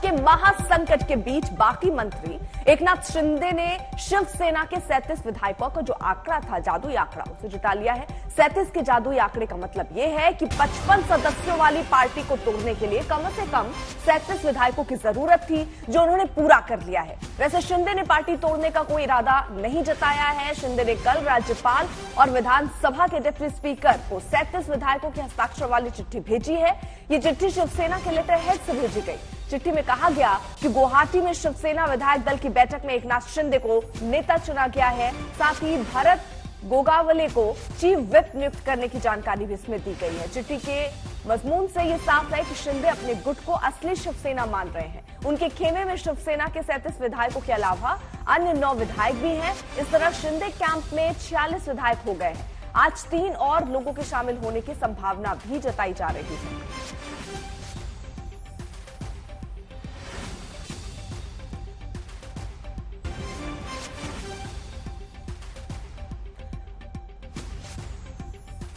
के महासंकट के बीच बाकी मंत्री एकनाथ शिंदे ने शिवसेना के 37 विधायकों का जो आंकड़ा था, जादुई आंकड़ा, उसे जुटा लिया है। 37 के जादुई आंकड़े का मतलब यह है कि 55 सदस्यों वाली पार्टी को तोड़ने के लिए कम से कम 37 विधायकों की जरूरत थी, जो उन्होंने पूरा कर लिया है। वैसे शिंदे ने पार्टी तोड़ने का कोई इरादा नहीं जताया है। शिंदे ने कल राज्यपाल और विधानसभा के डिप्टी स्पीकर को 37 विधायकों के हस्ताक्षर वाली चिट्ठी भेजी है। ये चिट्ठी शिवसेना के लेटर हेड से भेजी गई। चिट्ठी में कहा गया कि गुवाहाटी में शिवसेना विधायक दल की बैठक में एकनाथ शिंदे को नेता चुना गया है। साथ ही भरत गोगावले को चीफ विप नियुक्त करने की जानकारी भी इसमें दी गई है। चिट्ठी के मजमून से ये साफ है कि शिंदे अपने गुट को असली शिवसेना मान रहे हैं। उनके खेमे में शिवसेना के 37 विधायकों के अलावा अन्य 9 विधायक भी हैं। इस तरह शिंदे कैंप में 46 विधायक हो गए हैं। आज 3 और लोगों के शामिल होने की संभावना भी जताई जा रही है।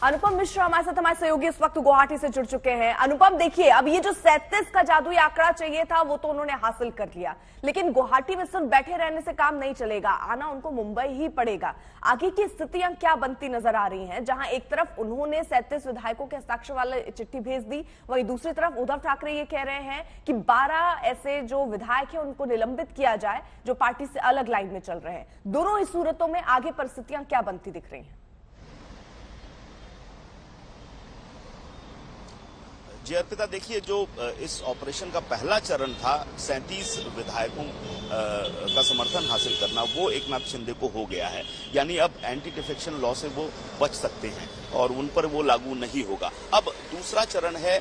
अनुपम मिश्रा हमारे साथ, हमारे सहयोगी इस वक्त गुवाहाटी से जुड़ चुके हैं। अनुपम, देखिए, अब ये जो 37 का जादुई आंकड़ा चाहिए था वो तो उन्होंने हासिल कर लिया, लेकिन गुवाहाटी में सिर्फ बैठे रहने से काम नहीं चलेगा, आना उनको मुंबई ही पड़ेगा। आगे की स्थितियां क्या बनती नजर आ रही हैं, जहां एक तरफ उन्होंने 37 विधायकों के हस्ताक्षर वाली चिट्ठी भेज दी, वहीं दूसरी तरफ उद्धव ठाकरे ये कह रहे हैं कि 12 ऐसे जो विधायक हैं उनको निलंबित किया जाए जो पार्टी से अलग लाइन में चल रहे हैं। दोनों ही सूरतों में आगे परिस्थितियां क्या बनती दिख रही हैं? जी अर्पिता, देखिए, जो इस ऑपरेशन का पहला चरण था 37 विधायकों का समर्थन हासिल करना, वो एकनाथ शिंदे को हो गया है। यानी अब एंटी डिफेक्शन लॉ से वो बच सकते हैं और उन पर वो लागू नहीं होगा। अब दूसरा चरण है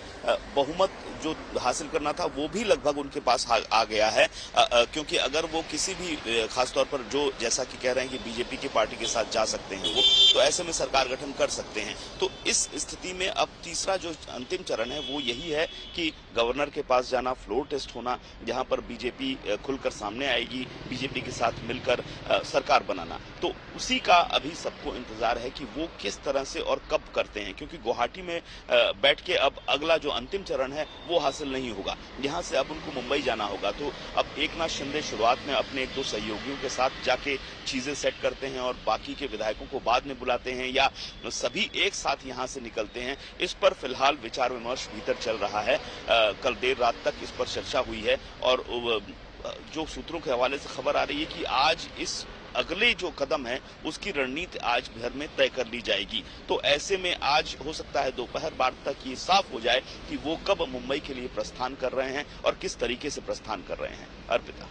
बहुमत जो हासिल करना था, वो भी लगभग उनके पास आ गया है, क्योंकि अगर वो किसी भी खासतौर पर जो जैसा कि कह रहे हैं कि बीजेपी की पार्टी के साथ जा सकते हैं वो, तो ऐसे में सरकार गठन कर सकते हैं। तो इस स्थिति में अब तीसरा जो अंतिम चरण है वो यही है कि गवर्नर के पास जाना, फ्लोर टेस्ट होना, जहां पर बीजेपी खुलकर सामने आएगी, बीजेपी के साथ मिलकर सरकार बनाना। तो उसी का अभी सबको इंतजार है कि वो किस तरह से और कब करते हैं, क्योंकि गुवाहाटी में बैठ के अब अगला जो अंतिम चरण है वो हासिल नहीं होगा। यहां से अब उनको मुंबई जाना होगा। तो अब एकनाथ शिंदे शुरुआत में अपने 1-2 सहयोगियों के साथ जाके चीजें सेट करते हैं और बाकी के विधायकों को बाद में बुलाते हैं या सभी एक साथ यहां से निकलते हैं। इस पर फिलहाल विचार विमर्श भीतर चल रहा है। कल देर रात तक इस पर चर्चा हुई है और जो सूत्रों के हवाले से खबर आ रही है कि आज इस अगले जो कदम है उसकी रणनीति आज भर में तय कर ली जाएगी। तो ऐसे में आज हो सकता है दोपहर बाद तक ये साफ हो जाए कि वो कब मुंबई के लिए प्रस्थान कर रहे हैं और किस तरीके से प्रस्थान कर रहे हैं। अर्पिता,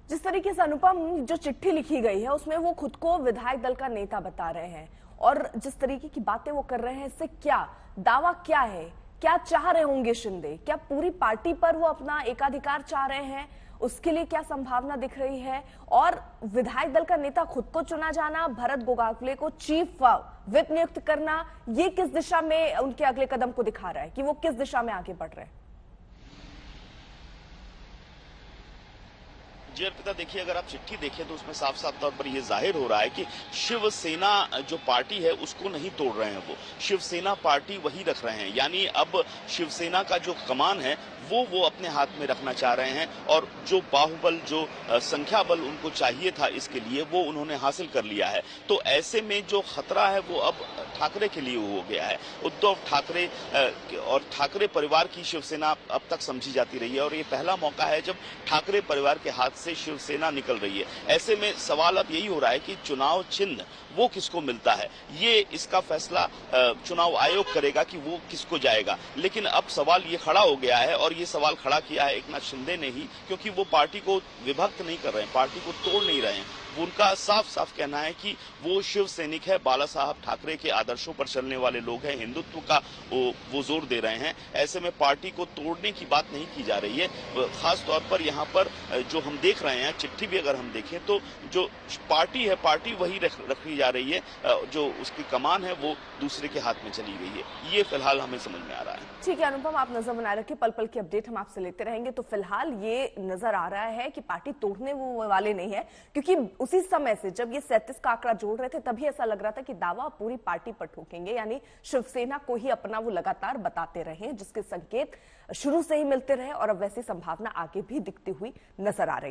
जिस तरीके से अनुपम जो चिट्ठी लिखी गई है उसमें वो खुद को विधायक दल का नेता बता रहे हैं और जिस तरीके की बातें वो कर रहे हैं, इससे क्या दावा क्या है, क्या चाह रहे होंगे शिंदे? क्या पूरी पार्टी पर वो अपना एकाधिकार चाह रहे हैं? उसके लिए क्या संभावना दिख रही है? और विधायक दल का नेता खुद को चुना जाना, भरत गोगावले को चीफ विप नियुक्त करना, ये किस दिशा में उनके अगले कदम को दिखा रहा है कि वो किस दिशा में आगे बढ़ रहे हैं? जी अर्पिता, देखिए, अगर आप चिट्ठी देखें तो उसमें साफ साफ तौर पर यह जाहिर हो रहा है कि शिवसेना जो पार्टी है उसको नहीं तोड़ रहे हैं, वो शिवसेना पार्टी वही रख रहे हैं। यानी अब शिवसेना का जो कमान है वो अपने हाथ में रखना चाह रहे हैं और जो बाहुबल, जो संख्या बल उनको चाहिए था इसके लिए, वो उन्होंने हासिल कर लिया है। तो ऐसे में जो खतरा है वो अब ठाकरे के लिए हो गया है। उद्धव ठाकरे और ठाकरे परिवार की शिवसेना अब तक समझी जाती रही है और ये पहला मौका है जब ठाकरे परिवार के हाथ से शिवसेना निकल रही है। ऐसे में सवाल अब यही हो रहा है कि चुनाव चिन्ह वो किसको मिलता है, ये इसका फैसला चुनाव आयोग करेगा कि वो किसको जाएगा। लेकिन अब सवाल ये खड़ा हो गया है और ये सवाल खड़ा किया है एकनाथ शिंदे ने ही, क्योंकि वो पार्टी को विभक्त नहीं कर रहे हैं, पार्टी को तोड़ नहीं रहे हैं। उनका साफ साफ कहना है कि वो शिव सैनिक है, बाला साहब ठाकरे के आदर्शों पर चलने वाले लोग हैं, हिंदुत्व का वो जोर दे रहे हैं। ऐसे में पार्टी को तोड़ने की बात नहीं की जा रही है। खास तौर पर यहाँ पर जो हम देख रहे हैं, चिट्ठी भी अगर हम देखें तो जो पार्टी है, पार्टी वही रखी जा रही है, जो उसकी कमान है वो दूसरे के हाथ में चली गई है। ये फिलहाल हमें समझ में आ रहा है। ठीक है अनुपम, आप नजर बनाए रखिए, पल पल की अपडेट हम आपसे लेते रहेंगे। तो फिलहाल ये नजर आ रहा है कि पार्टी तोड़ने वो वाले नहीं है, क्योंकि उसी समय से जब ये 37 का आंकड़ा जोड़ रहे थे तभी ऐसा लग रहा था कि दावा पूरी पार्टी पर ठोकेंगे, यानी शिवसेना को ही अपना वो लगातार बताते रहे, जिसके संकेत शुरू से ही मिलते रहे और अब वैसी संभावना आगे भी दिखती हुई नजर आ रही